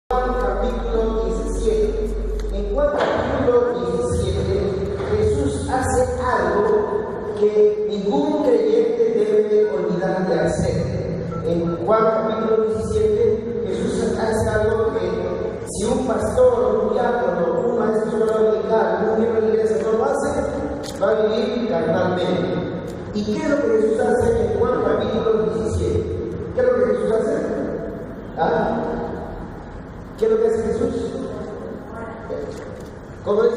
Juan capítulo 17. En Juan capítulo 17, Jesús hace algo que ningún creyente debe olvidar de hacer. En Juan capítulo 17, Jesús hace algo que si un pastor, un diácono, un maestro dominical, un miembro de la iglesia no lo hace, va a vivir carnalmente. ¿Y qué es lo que Jesús hace en Juan capítulo 17? ¿Qué es lo que Jesús hace? ¿Ah? ¿Qué es lo que hace Jesús? ¿Cómo dice?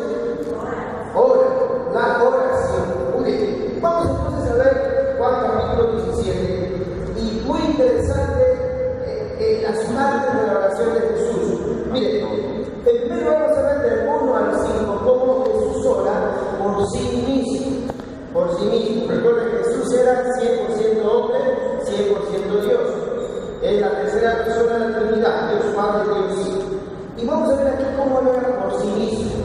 Ora, la oración. Muy bien. Vamos entonces a ver Juan capítulo 17. Y muy interesante las partes de la oración de Jesús. Miren, primero vamos a ver del 1 al 5 cómo Jesús ora por sí mismo. Por sí mismo. Recuerden que Jesús era 100% hombre, 100% Dios. Es la tercera persona de la Trinidad, Dios Padre, Dios Hijo. Y vamos a ver aquí cómo ora por sí mismo.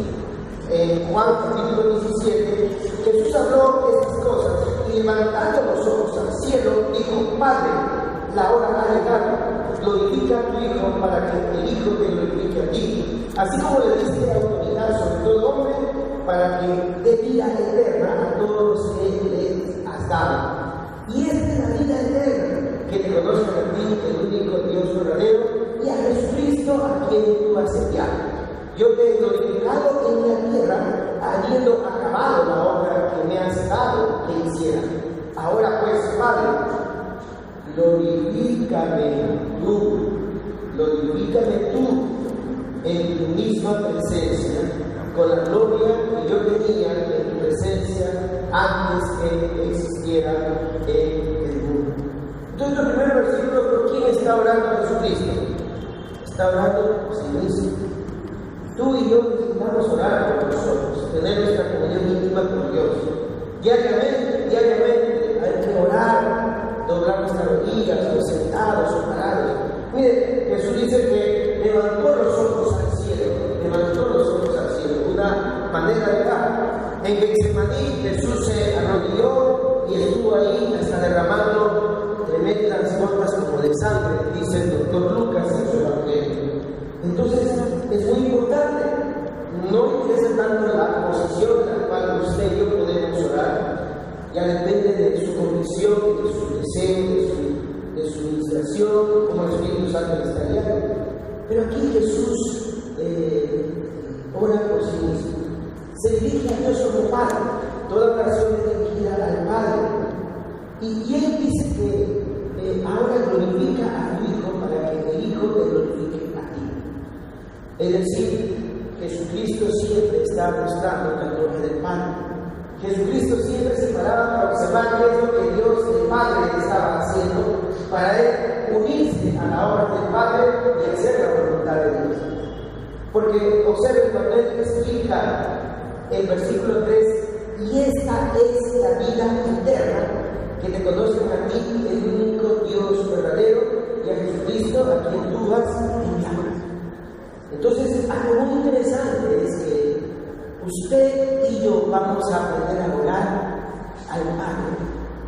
En Juan capítulo 17, Jesús habló estas cosas y levantando los ojos al cielo, dijo: Padre, la hora ha llegado, glorifica a tu Hijo para que el Hijo te glorifique a ti. Así como le diste autoridad sobre todo hombre, para que dé vida eterna a todos los que le has dado. Y esta es la vida eterna, que te conozcan a ti, el único Dios verdadero, y a Jesucristo a quien tú has enviado. Yo te he glorificado en la tierra, habiendo acabado la obra que me has dado que hiciera. Ahora pues, Padre, glorifícame tú en tu misma presencia, con la gloria que yo tenía en tu presencia antes que existiera el mundo. Entonces, los primeros versículos, ¿por quién está orando Jesucristo? Está orando por sí mismo. Tú y yo necesitamos orar por nosotros, tener nuestra comunión íntima con Dios. Diariamente hay que orar, doblar nuestras rodillas, o sentados o parados. Mire, Jesús dice que levantó los ojos al cielo, una manera de orar. En Getsemaní Jesús se arrodilló y estuvo ahí hasta derramando tremendas gotas como de sangre, dice el doctor Lucas en su evangelio. Entonces es muy importante, no interesa tanto la posición en la cual usted y yo podemos orar, ya depende de su convicción, de su deseo, de su inspiración, como el Espíritu Santo le está guiando. Pero aquí Jesús ora por sí mismo, se dirige a Dios como Padre, toda oración es dirigida al Padre, y él dice que ahora glorifica a tu Hijo para que el Hijo te glorifique a ti. Es decir, Jesucristo siempre está mostrando la gloria del Padre. Jesucristo siempre se paraba para observar qué es lo que Dios, el Padre, estaba haciendo, para él unirse a la obra del Padre y hacer la voluntad de Dios. Porque observen cuando él explica el versículo 3, y esta es la vida eterna, que te conozcan a ti, el único Dios verdadero, y a Jesucristo a quien tú has enviado. Entonces, algo muy interesante es que usted y yo vamos a aprender a orar al Padre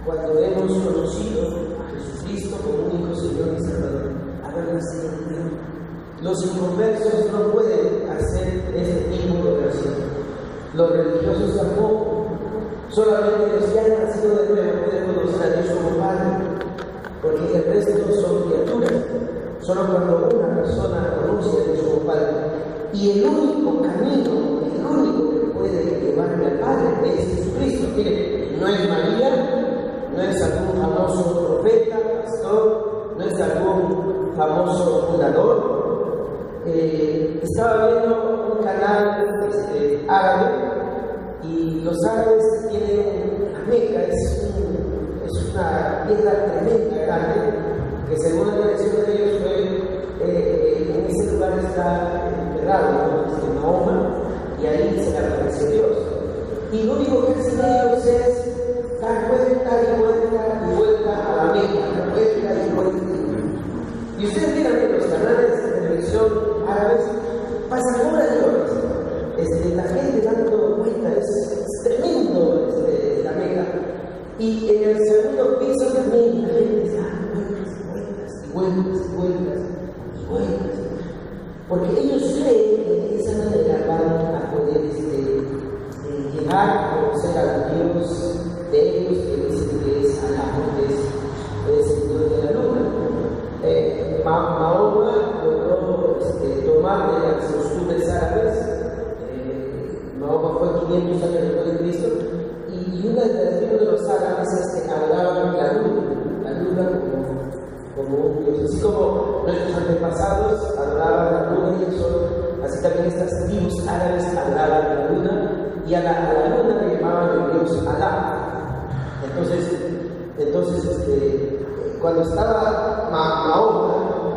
cuando hemos conocido a Jesucristo como único Señor y Salvador, haber nacido en Dios. Los inconversos no pueden hacer ese tipo de oración. Los religiosos tampoco. Solamente los que han nacido de nuevo pueden conocer a Dios como Padre, porque el resto son criaturas. Solo cuando una persona conoce a Dios como Padre. Y el único camino, el único que puede llevarme al Padre es Jesucristo. Mire, no es María, no es algún famoso profeta, pastor, no es algún famoso fundador. Estaba viendo un canal árabe, y los árabes tienen la Meca, es una piedra tremenda, grande, que según la tradición de ellos en ese lugar está enterrado en Mahoma, y ahí se le apareció Dios. Y lo único que hacen ellos es dar vuelta y vuelta y vuelta a la Meca, vuelta y vuelta. Y ustedes miran que los canales de televisión árabes pasan horas y horas. La gente dando vueltas, es tremendo la Meca. Y en el segundo piso también la gente está dando vueltas y vueltas y vueltas y vueltas. porque ellos creen que de esa manera van a poder llegar a conocer al Dios de ellos, que dicen que es Alá, que es el Dios de la luna. Mahoma logró tomar de las costumbres árabes. Mahoma fue 500 años después de Cristo, y una de las tribus de los árabes es que adoraban la luna como un Dios, así como nuestros antepasados adoraban la luna y el sol, así también estas tribus árabes adoraban la luna, y a la luna le llamaban el Dios Alá. Entonces cuando estaba Mahoma,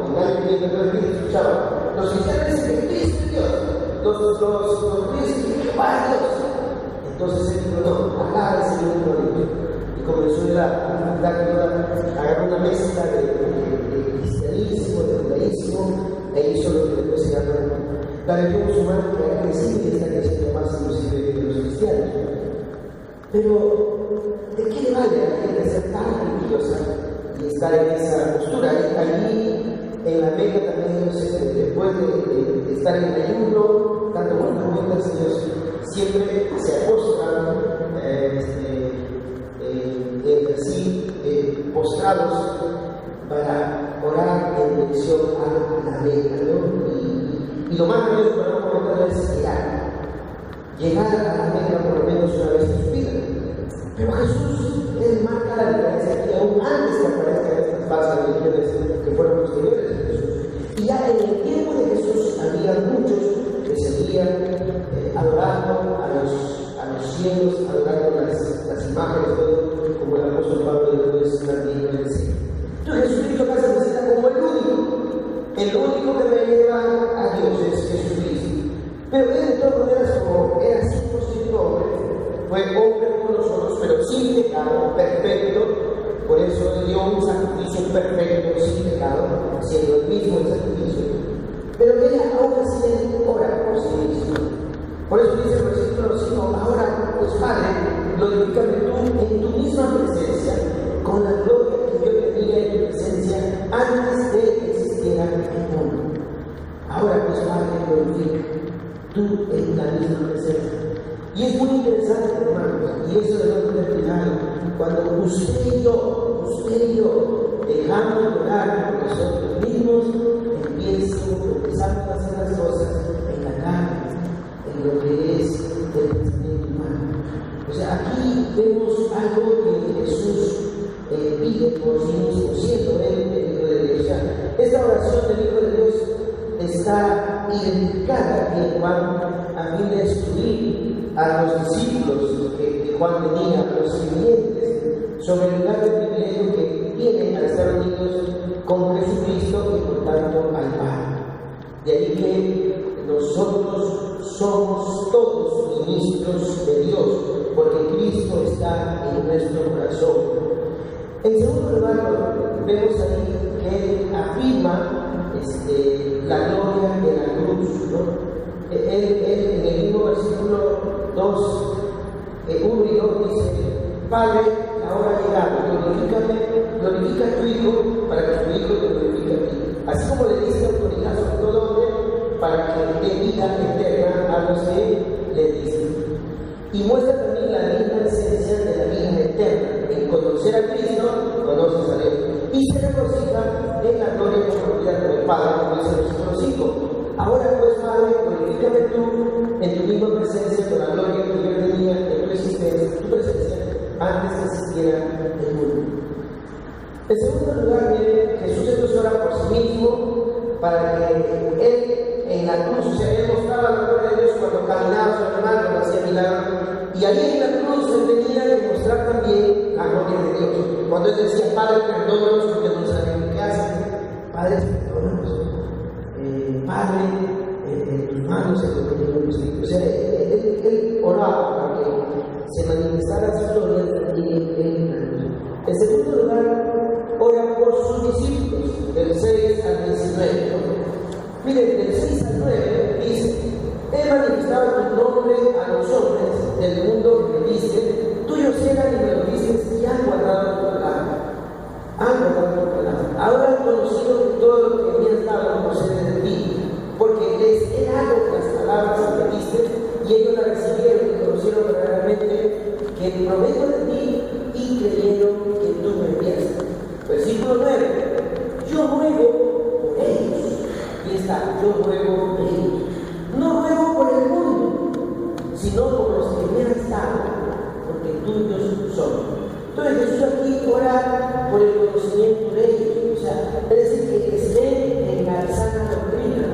en el año 500 escuchaba, los cristianos dicen que Cristo es Dios, los judíos dicen que Jehová es Dios. Entonces él dijo, no, Alá es el único Dios. Y comenzó a agarrar una mezcla de cristianismo, de judaísmo, e hizo lo que después se llama la religión musulmana, que ha crecido y está creciendo más inclusive que los cristianos. Pero, ¿de qué le vale a la gente ser tan religiosa y estar en esa postura? Allí en la Meca también ellos, después de estar en el ayuno, dando buenas cuentas, ellos siempre se acostan entre sí, postrados, para orar en dirección a la Meca, ¿no? Y lo más grande para un momento es llegar a la Meca por lo menos una vez en su vida. Pero Jesús, él marca la diferencia aquí, aún antes que aparezcan estas falsas religiones que fueron posteriores a Jesús. Y ya en el tiempo de Jesús había muchos que seguían adorando a los cielos, adorando las imágenes, todo, como el apóstol Pablo después también lo decía. Entonces Jesucristo casi se presenta como el único que me lleva a Dios es Jesucristo. Pero él de todas maneras, como era 100% hombre, fue hombre como nosotros, pero sin pecado, perfecto. Por eso él dio un sacrificio perfecto, sin pecado, siendo el mismo el sacrificio. Pero él aún así ora por sí mismo. Por eso dice el versículo 5, ahora pues Padre, glorifícame tú en tu misma presencia, con la gloria que yo tenía en tu presencia antes de que existiera el mundo. Ahora pues Padre, glorifícame tú en la misma presencia. Y es muy interesante, hermanos, y eso debemos tener cuidado, cuando usted y yo dejamos de orar por nosotros mismos, empezamos a hacer las cosas en la carne, en lo que es el pensamiento humano. O sea, aquí vemos algo que Jesús pide por sí mismo, siendo él el Hijo de Dios. O sea, esta oración del Hijo de Dios está identificada en Juan a fin de instruir a los discípulos que Juan tenía, a los creyentes, sobre el lugar de privilegio que tienen al estar unidos con Jesucristo y por tanto al Padre. De ahí que nosotros somos todos ministros de Dios, porque Cristo está en nuestro corazón. En segundo lugar, vemos ahí que él afirma la gloria de la cruz, ¿no? Él en el mismo versículo 2, 1 y 2 dice, Padre, la hora ha llegado, glorifica a tu Hijo, para que tu Hijo te glorifique a ti. Así como le dice autoridad sobre todo hombre, para que dé vida eterna a los que le dicen. Y muestra también la misma esencia de la vida eterna. En conocer a Cristo, conoces a Dios. Y se regocija en la gloria compartida con el Padre, como dice el versículo 5. Ahora pues, Padre, glorifícame tú en tu misma presencia con la gloria que yo tenía en tu existencia, tu presencia, antes que existiera el mundo. En segundo lugar, Jesús entonces ora por sí mismo para que él en la cruz se mostraba la gloria de Dios cuando caminaba sobre el mar, cuando hacía milagros. Y allí en la cruz él tenía que mostrar también la gloria de Dios. Cuando él decía, Padre, perdónanos porque no saben qué hacen. Padre, perdónanos. Padre, en tus manos se lo que yo Espíritu. O sea, él oraba para que se manifestara su gloria también en la cruz. En segundo lugar, ora por sus discípulos, del 6 al 19. Miren, del 6 al 9 dice, he manifestado tu nombre a los hombres del mundo que me diste, tuyos eran y me lo dices y han guardado tu palabra. Han guardado tu palabra. Ahora han conocido que todo lo que me has dado procede de ti, porque y ellos la recibieron y conocieron verdaderamente que provengo de ti y creyeron que tú me enviaste. Versículo 9. Yo ruego por ellos. Aquí está, yo ruego por ellos. No ruego por el mundo, sino por los que me has dado, porque tuyos son. Entonces Jesús aquí ora por el conocimiento de ellos, o sea, es decir, que estén en la sana doctrina,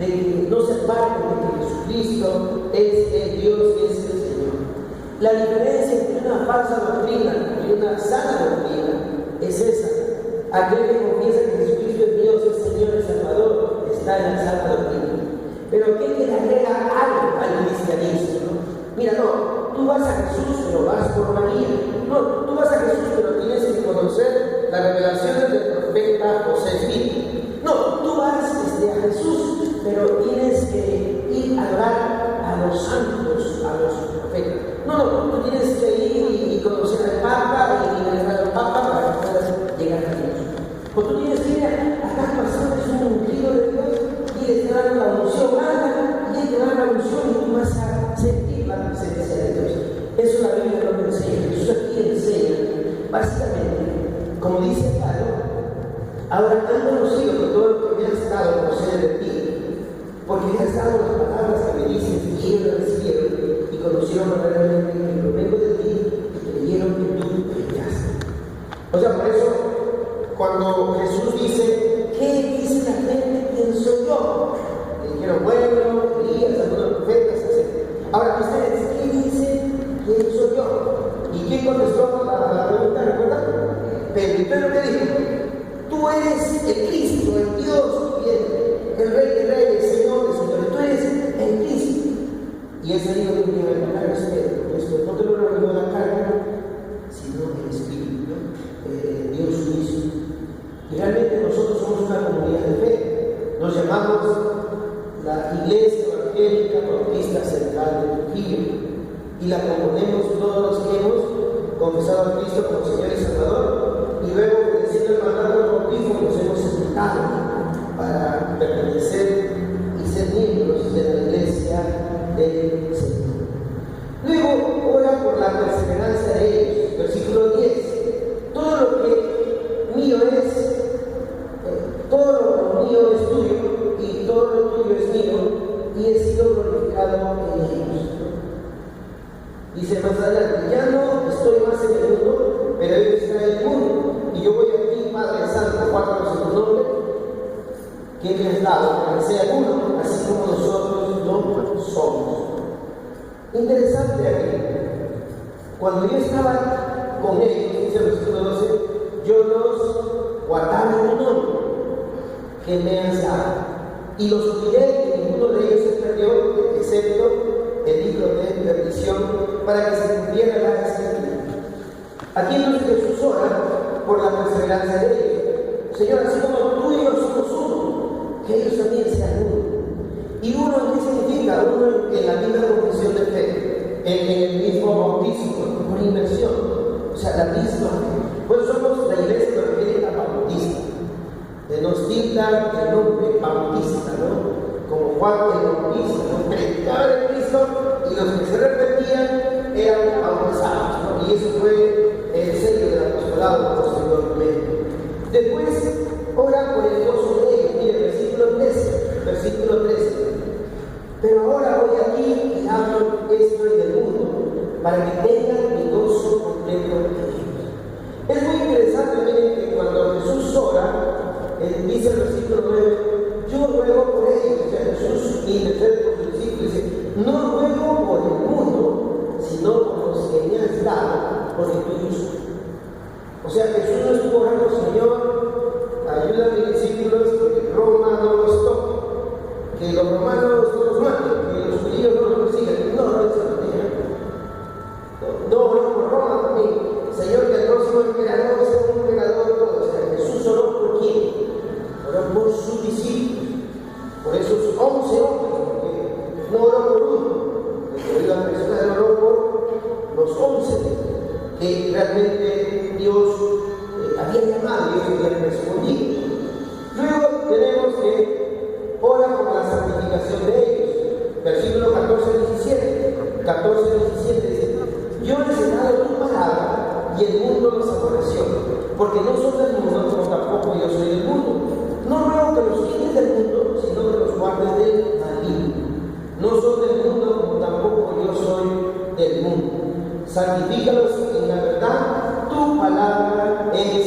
de que no se aparten de que Jesucristo es el Dios, es el Señor. La diferencia entre una falsa doctrina y una sana doctrina es esa. Aquel que confiesa que Jesucristo es Dios, es Señor, es Salvador, está en la sana doctrina. Pero aquel que le agrega algo al cristianismo, ¿no? Mira, no, tú vas a Jesús, pero vas por María. No, tú vas a Jesús, pero tienes que conocer las revelaciones del profeta José Smith. No, tú vas a Jesús, pero tienes que ir a adorar a los santos, a los profetas. No, tú tienes que ir y conocer al Papa y venerar al Papa para que puedas llegar a Dios. O tú tienes que ir a cada pastor, es un ungido de Dios, y le dan la unción, y él te da la unción y tú vas a sentir la presencia de Dios. Eso la Biblia no me enseña. Jesús aquí enseña, básicamente, como dice Pablo, ahora han conocido que todo lo que me has dado procede de ti, porque me has dado las palabras que me dices y ellos las recibieron y conocieron verdaderamente que provengo de ti y creyeron que tú me enviaste. O sea, por eso, cuando Jesús dice, ¿qué dice la gente? ¿Quién soy yo? Le dijeron, bueno, Elías, algunos profetas, etc. Ahora, ustedes, ¿qué dicen? ¿Quién soy yo? ¿Y quién contestó la pregunta? ¿Recuerdan? Pedro me dijo, tú eres el Cristo, el Dios viviente, el Rey de Reyes, el Señor de Señores, tú eres el Cristo. Y ese dijo que me iba a tocar esto no te lo reveló la carne, sino el Espíritu, ¿no? Dios mismo. Y realmente nosotros somos una comunidad de fe. Nos llamamos la Iglesia Evangélica Bautista Central de Trujillo y la componemos todos los que hemos confesado a Cristo como Señor y Salvador, y luego, obedeciendo el mandato del bautismo, nos hemos sentado para pertenecer y ser miembros de la Iglesia del Señor. Luego ora por la perseverancia de ellos. Versículo 10. Todo lo que mío es, todo lo mío es tuyo, y todo lo tuyo es mío, y he sido glorificado en ellos. Dice más adelante, ya no estoy más en el mundo, pero ellos están en el mundo, y yo voy a ti, Padre Santo, guárdalos en tu nombre, que me has dado, para que sea uno, así como nosotros no somos. Interesante aquí, cuando yo estaba con ellos, dice el versículo 12, yo los guardaba en tu nombre, que me has dado, y los cuidé, que ninguno de ellos se perdió, excepto el hijo de perdición, para que se cumpliera la escritura. Aquí entonces Jesús ora por la perseverancia de ellos. Señor, así como tú y yo somos uno, que ellos también sean uno. ¿Y uno qué significa? Uno en la misma confesión de fe, en el mismo bautismo, por inmersión. O sea, la misma. Pues somos la Iglesia Evangélica Bautista. Nos tildan el nombre bautista, ¿no? Como Juan el Bautista, ¿no? Predicaban en Cristo y los que se arrepentían eran bautizados, ¿no? Y eso fue el sello del apostolado posteriormente. Después ora por el gozo de ellos. Mire, versículo 13. Pero ahora voy aquí y hablo esto en el mundo, para que tengan mi gozo completo en ellos. Es muy interesante, miren, que cuando Jesús ora, dice el versículo 9, yo ruego por ellos. O sea, Jesús intercede por sus discípulos y dice, no ruego por el mundo, sino por los que me has dado, porque tú eres. O sea, Jesús no estuvo orando, Señor, ayuda a mis discípulos, que Roma no los toque, que los romanos no los maten, que los judíos no los persigan. No es lo que no oró por Roma también. Señor, que el próximo emperador sea un emperador todo. O sea, Jesús oró por quién? Oró por sus discípulos, por esos 11 hombres, porque no oró por uno, la persona oró por los 11 que realmente Dios había llamado y ellos habían respondido. Luego tenemos que ora por la santificación de ellos, versículo 14 y 17. santifícalos en la verdad, tu palabra es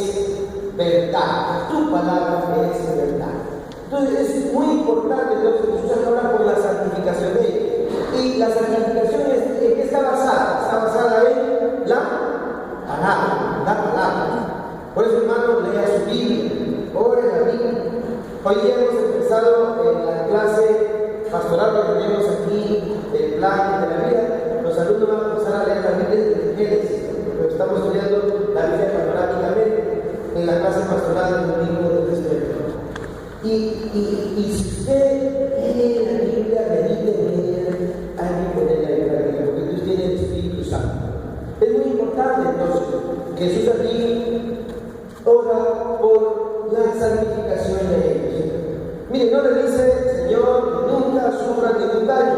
verdad, tu palabra es verdad. Entonces es muy importante entonces Jesús habla por la santificación de ellos. Y la santificación ¿en qué está basada? Está basada en la palabra. Por eso, hermano, lea su Biblia, ore la Biblia. Hoy día hemos empezado en la clase pastoral que tenemos aquí, el plan de la vida. Los alumnos van a empezar a leer la Biblia de Génesis, pero estamos estudiando la Biblia panorámicamente en la clase pastoral del Domingo del Testamento. Y si usted lee la Biblia, medite en ella, hay que ponerla en práctica, porque Dios tiene el Espíritu Santo. Es muy importante entonces que Jesús aquí ora por la santificación de ellos. Mire, no le dice, Señor, que nunca sufran ningún daño,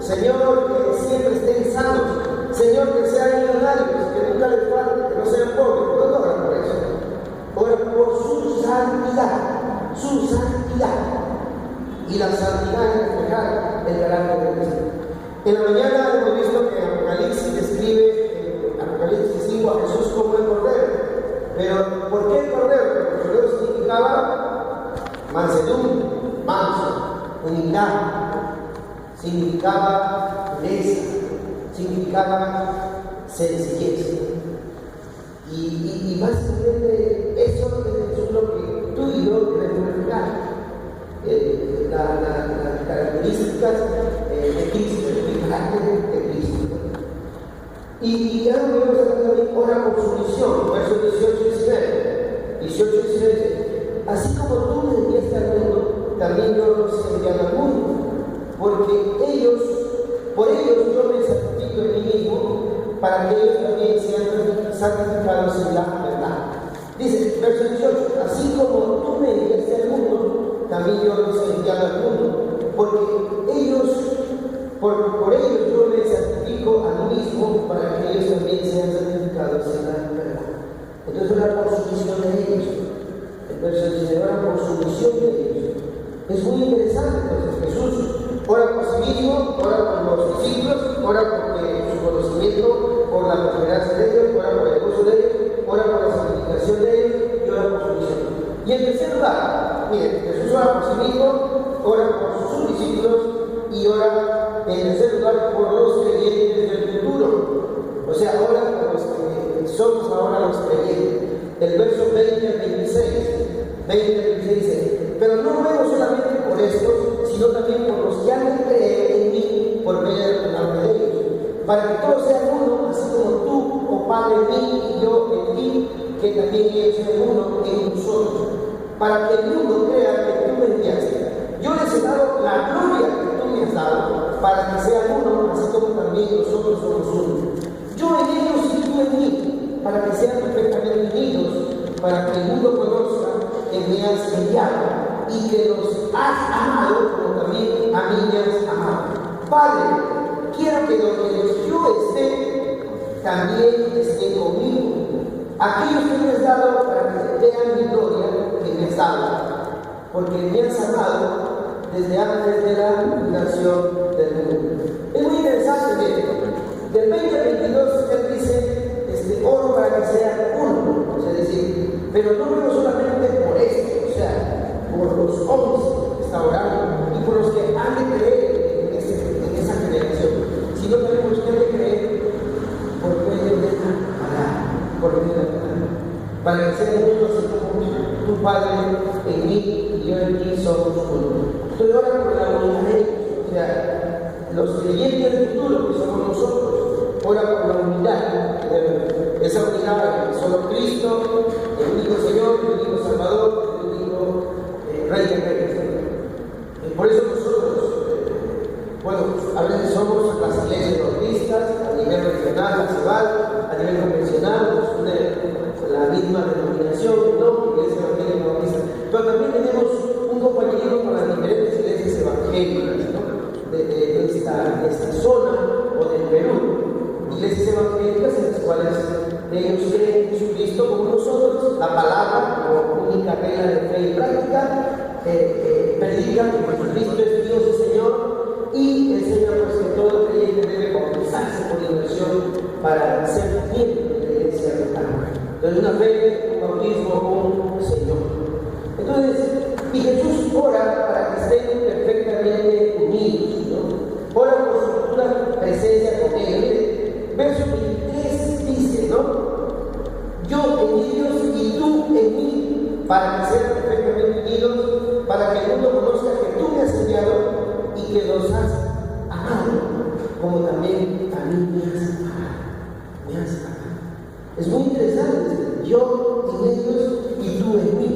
Señor, que siempre estén sanos, Señor, que sean millonarios, que nunca les falte, que no sean pobres. No ora por eso, ora por su santidad. Su santidad. Y la santidad es reflejar el carácter de Cristo. En la mañana hemos visto que Apocalipsis describe en Apocalipsis 5 a Jesús como el Cordero. Pero ¿por qué el Cordero? Porque el Cordero significaba mansedumbre, manso, humildad, significaba pureza, significaba sencillez. Y básicamente eso es lo que tú y yo debemos reflejar. Las características de Cristo, el carácter de Cristo. Y ya lo vemos también, ora por su misión, versos 18 y 19. Así como tú me enviaste al mundo, también yo los he enviado al mundo, porque por ellos yo me santifico en mí mismo, para que ellos también sean santificados en la verdad. Dice, verso 18, así como tú me enviaste al mundo, también yo los he enviado al mundo, porque por ellos yo me santifico a mí mismo, para que ellos también sean santificados en la verdad. Entonces ora por su misión de ellos. El verso 19 ora por su misión de ellos. Es muy interesante, entonces Jesús ora por sí mismo, ora por los discípulos, ora por su conocimiento, por la perseverancia de ellos, ora por el gozo de ellos, ora por la santificación de ellos y ora por su misión. Y en tercer lugar, miren, Jesús ora por sí mismo, ora por sus discípulos y ora en tercer lugar por los creyentes del futuro. O sea, ora por los que somos ahora los creyentes. El verso 20 al 26 dice, pero no ruego solamente por estos, sino también por los que han de creer en mí por medio de la palabra de ellos, para que todos sean uno, así como tú, oh Padre, en mí y yo en ti, que también ellos sean uno en nosotros, para que el mundo crea que tú me enviaste. Yo les he dado la gloria que tú me has dado, para que sean uno, así como también nosotros somos uno. Yo en ellos y tú en mí, para que sean perfectamente unidos, para que el mundo conozca que me has enviado y que los has amado como también a mí me has amado. Padre, quiero que donde yo esté, también esté conmigo. Aquellos que me has dado para que vean mi gloria que me has dado, porque me has amado desde antes de la fundación del mundo. Es muy interesante, del 20 al 22 él dice, oro para que sean uno, es decir, pero no veo solamente por esto, o sea, por los hombres que está orando y por los que han de creer en esa generación, sino también por los que han de creer por medio de la palabra, por medio de la palabra, para que sean uno así como tu Padre en mí y yo en ti somos uno. Estoy orando por la unidad de ellos, o sea, los creyentes del futuro que somos nosotros, ora por la unidad, esa unidad que solo Cristo, el único Señor, el único Salvador, el único Rey de Reyes. Por eso nosotros, a veces somos las iglesias bautistas, a nivel regional, nacional, a nivel convencional, nos une la misma denominación, ¿no? Iglesia evangélica bautista. Pero también tenemos un compañerismo con las diferentes iglesias evangélicas, ¿no? de esta zona o del Perú. Iglesias evangélicas en las cuales ellos creen en Jesucristo como nosotros, la palabra como única regla de fe y práctica, predican que Jesucristo es Dios y Señor, y enseñan pues que todo creyente debe bautizarse por inmersión para que los has amado, como también a mí me has amado. Me has amado. Es muy interesante, yo en ellos y tú en mí,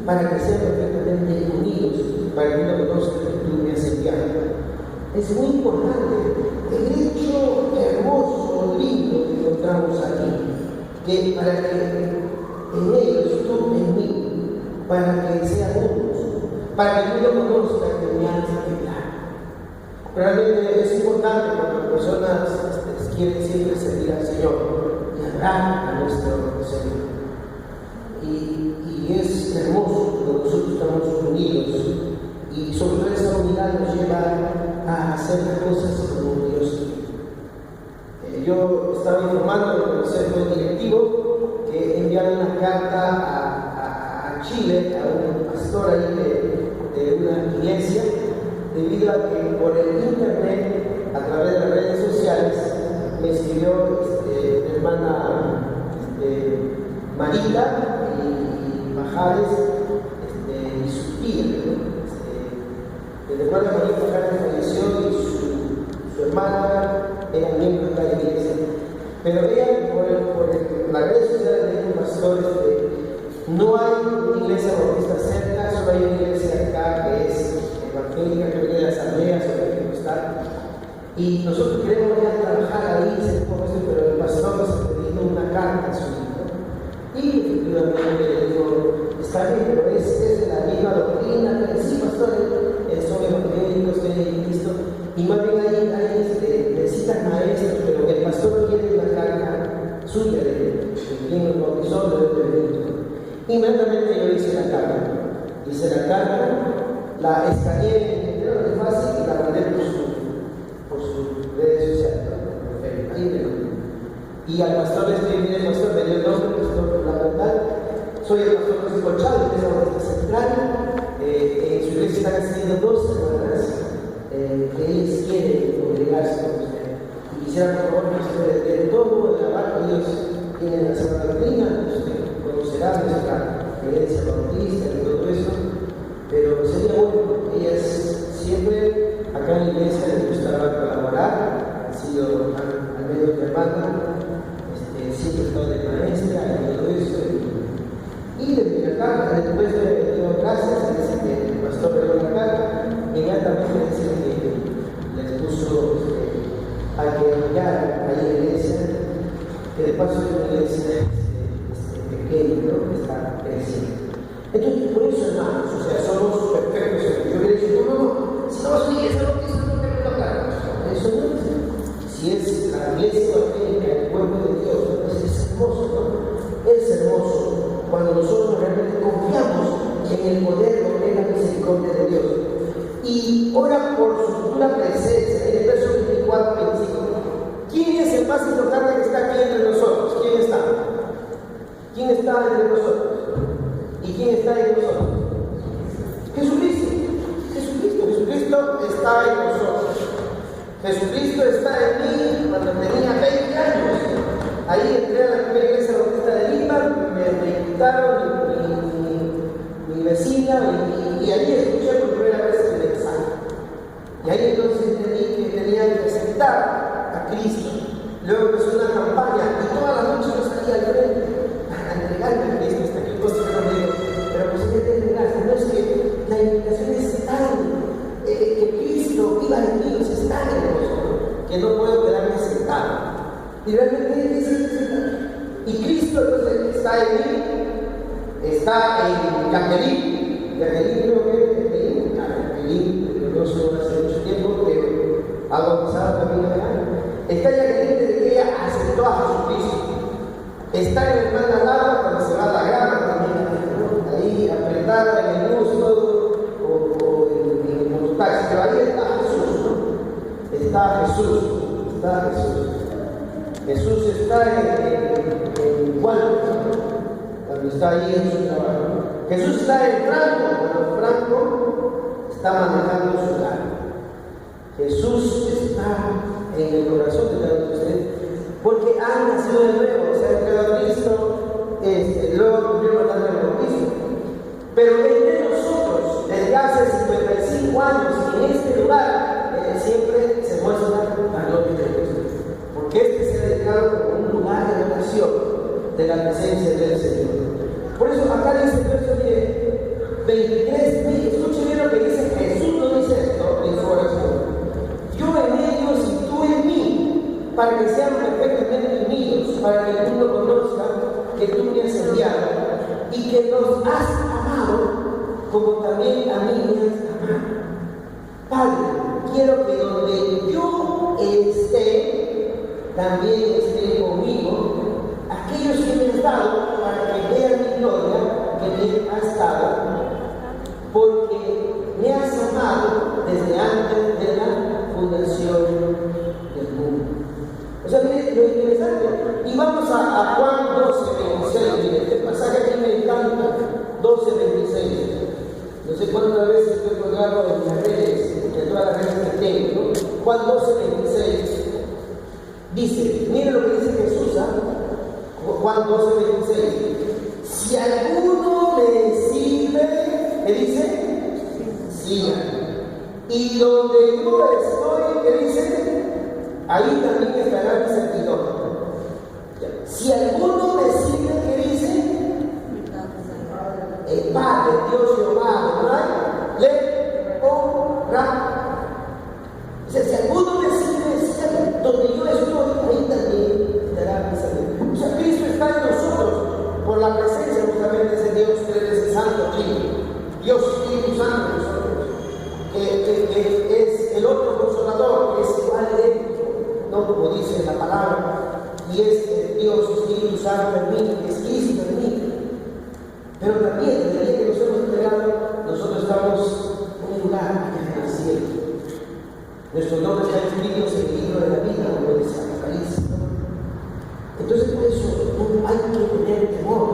para que sean perfectamente unidos, para que uno conozca que tú me has enviado. Es muy importante el hecho hermoso, lindo que encontramos aquí, que para que en ellos, tú en mí, para que sean unos, para que uno conozca que me has enviado. Realmente es importante cuando las personas quieren siempre servir al Señor y adorar a nuestro Señor. Y es hermoso cuando nosotros estamos unidos y sobre todo esa unidad nos lleva a hacer las cosas como Dios quiere. Yo estaba informando en el consejo directivo que enviaron una carta a Chile, a un pastor ahí de una iglesia, debido a que por el internet, a través de las redes sociales, me escribió mi hermana Marita y Pajares y su tía, ¿no? De acuerdo a Marita Pajares falleció y su hermana era miembro de la iglesia. Pero ella, por las redes sociales, me dijo, pastor, no hay una iglesia bautista cerca, solo hay una iglesia acá que es evangélica, creo que de las aldeas o de Pentecostal. Y nosotros queremos ya trabajar ahí, pero el pastor nos ha pedido una carta a su hijo. Y efectivamente le digo, está bien, pero es de la misma doctrina, pero sí, pastor, son evangélicos, tienen Cristo. Y más bien ahí necesitan maestros, pero el pastor quiere la carta suya de quien nos bautizó, inmediatamente yo hice la carta. Hice la carta, la escaneé en el fácil y la mandé por sus redes sociales, ¿no? Ahí me lo. Y al pastor le escribí, el pastor me dio el nombre, pastor, la verdad, soy el pastor José Colchado, de la Bautista Central. En su iglesia están asistiendo 2 semanas que ellos quieren congregarse con usted. Y quisiera, por favor, que de todo el abajo ellos tienen la Santa Doctrina, usted conocerá nuestra creencia bautista y todo eso, pero sería bueno, ellas siempre acá en la iglesia les gustaba colaborar, han sido al menos mi hermana, siempre estado de maestra y todo eso. Y desde la carta, después de gracias, dice que el pastor le dio la carta, inmediatamente dice que les puso a que enviar a la iglesia, que de paso es una iglesia pequeña, ¿no? Que está creciendo. Entonces, por eso, hermanos, o sea, somos perfectos. Yo le digo, no, si somos una iglesia, no tenemos que tocar. Eso no es. Si es la iglesia evangélica, el pueblo de Dios, pues es hermoso, ¿no? Es hermoso cuando nosotros realmente confiamos en el poder de la misericordia de Dios. Y ora por su futura presencia, en el verso 24, 25. ¿Quién es el más importante que está aquí entre nosotros? ¿Quién está? ¿Quién está entre nosotros? ¿Y quién está en nosotros? Jesucristo. Jesucristo está en nosotros. Jesucristo está en mí cuando tenía 20 años. Ahí entré a la primera iglesia bautista de Lima, me invitaron mi vecina y allí escuché por primera vez el mensaje. Y ahí entonces entendí que tenía que aceptar a Cristo. Luego empezó una campaña y todas las noches yo salía al frente a entregarme a Cristo hasta que el costo me dijo, pero pues ¿qué te entregaste? No es que la invitación es tan, que Cristo viva en mí, es tan hermoso, que no puedo quedarme sentado. Y realmente es sentado. Y Cristo entonces está en mí, está en Jacqueline. Jacqueline creo que es Jacqueline, pero no sé hace mucho tiempo, pero ha bautizado también allá. Está Jacqueline desde que ella aceptó a Jesucristo. Está en mi hermana Laura cuando se va a la grama también, ahí apretada en el bus todo, o en el mototaxi, pero ahí está Jesús, ¿no? Está Jesús. Jesús está en Juan, cuando está ahí en su trabajo. Jesús está en Franco, cuando Franco está manejando su carro. Jesús está en el corazón de cada uno de ustedes, porque han nacido de nuevo, o sea, entregado a Cristo, luego cumplieron la del bautismo. Pero entre nosotros, desde hace 55 años, en este lugar, de la presencia del Señor. Por eso acá dice el verso 23, escuche bien lo que dice Jesús, no dice esto en su oración. Yo en ellos y tú en mí, para que sean perfectamente unidos, para que el mundo conozca que tú me has enviado y que nos has amado como también a mí me has amado. Padre, quiero que donde yo esté, también estén conmigo aquellos que me has dado, para que vean mi gloria que me has dado, porque me has amado desde antes de la fundación del mundo. O sea, miren lo interesante. Y vamos a Juan 12:26. Miren, este pasaje aquí me encanta. 12:26. No sé cuántas veces estoy colgado en las redes, en todas las redes que tengo, ¿no? Juan 12:26. Dice, miren lo que dice Jesús, Juan 12:26. Si alguno me sirve, ¿qué dice? Siga. Y donde yo estoy, ¿qué dice? Ahí también estará mi servidor. Si alguno me sirve, ¿qué dice? El Padre, Dios Jehová, ¿verdad? Le honra. O sea, si alguno me sirve, donde yo estoy, ahí también estará mi servidor. O sea, Cristo está en nosotros por la presencia justamente de ese Dios que es el Santo Trinidad. Dios Espíritu Santo en nosotros, que es el otro consolador, que es igual de no como dice la palabra, y es Dios Espíritu Santo en mí, es Cristo en mí. Pero también, desde el día que nos hemos entregado, nosotros estamos en un lugar allá en el cielo. Nuestros nombres están escritos en el libro de la vida, como dice Apocalipsis. Entonces, por eso hay que tener temor.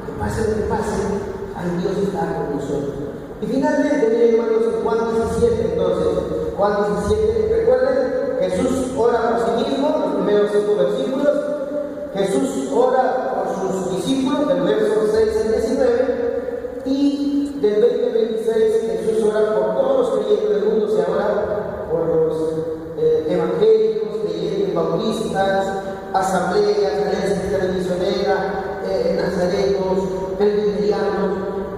Que pase lo que pase, ahí Dios está con nosotros. Y finalmente, miren hermanos, en Juan 17, entonces, Juan 17, recuerden, Jesús ora por sí mismo, los primeros 5 versículos. Jesús ora por sus discípulos, del verso 6 al 19. Y del 20 al 26, Jesús ora por todos los creyentes del mundo, se ora por los evangélicos, creyentes bautistas, asambleas, alianza misionera, nazarenos, presbiterianos,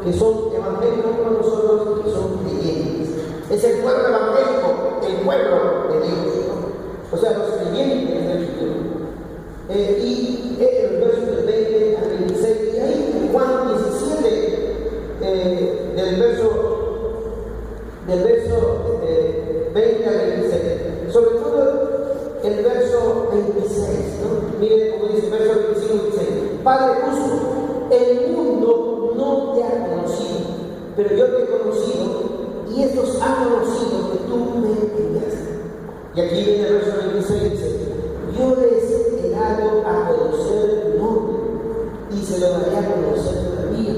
que son evangélicos como nosotros, que son creyentes. Es el pueblo evangélico, el pueblo de Dios. O sea, los creyentes del Señor. Y el verso del 20 al 26, y ahí en Juan 17, del verso 20 al 26, sobre todo el verso 26, ¿no? Miren como dice el verso 25 y 26. Padre justo, el mundo no te ha conocido, pero yo te he conocido, y estos han conocido que tú me enviaste. Y aquí viene el verso 26, dice, yo les he dado a conocer tu nombre, y se lo daré a conocer todavía,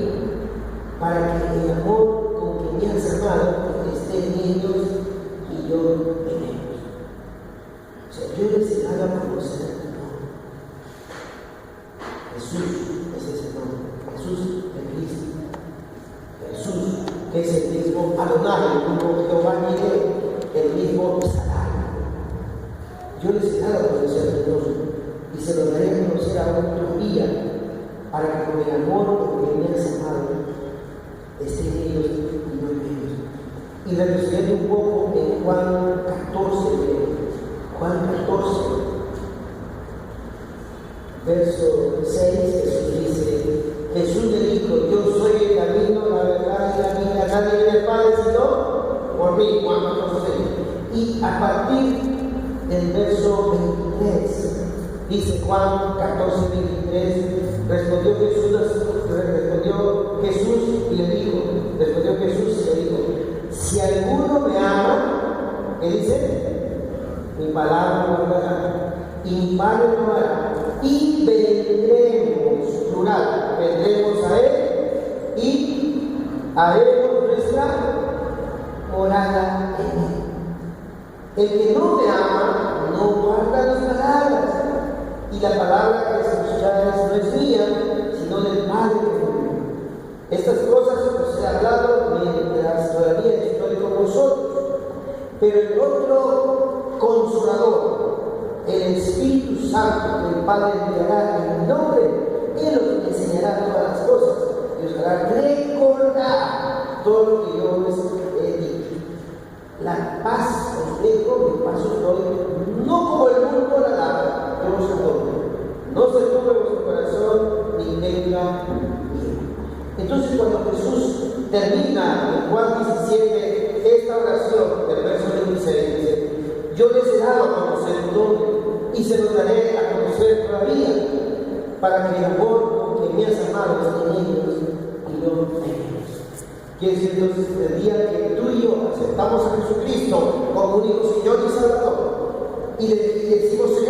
para que el amor con que me has amado esté en ellos y yo en ellos. O sea, yo les he dado a conocer tu nombre. Jesús es ese nombre, Jesús de Cristo. Jesús, que es el mismo Adonai, el mismo Jehová Jireh, el mismo Sarai. Yo les he dado a conocer tu nombre, y se lo daré a conocer a otro día, para que con el amor con que me has amado esté en ellos y no en ellos. Y retrocediendo un poco en Juan 14, verso 6, Jesús dice, Jesús le dijo, yo soy el camino, la verdad y la vida, nadie viene al Padre sino por mí. Juan 14. Y a partir del verso 23, dice Juan 14, 23, respondió Jesús y le dijo, si alguno me ama, ¿qué dice? Mi palabra guardará, y mi Padre lo hará, y vendremos, plural, vendremos a Él, y haremos nuestra morada en Él. El que no me ama, no guarda mis palabras, y la palabra que escucháis no es mía, sino del Padre que me envió. Estas cosas os he hablado mientras todavía estoy con vosotros, pero el otro Consolador, el Espíritu Santo que el Padre enviará en mi nombre, Él os enseñará todas las cosas y os hará recordar todo lo que yo os he dicho. La paz os dejo, mi paz os doy, no como el mundo la da, yo os adoro. No se turbe vuestro corazón ni tenga miedo. Entonces, cuando Jesús termina en Juan 17 esta oración del verso 26, dice: yo les he dado a conocer todo y se los daré a conocer todavía, para que el amor con que me has amado esté en ellos y yo en ellos. Quiere decir entonces, el día que tú y yo aceptamos a Jesucristo como único Señor y Salvador y le decimos: Señor,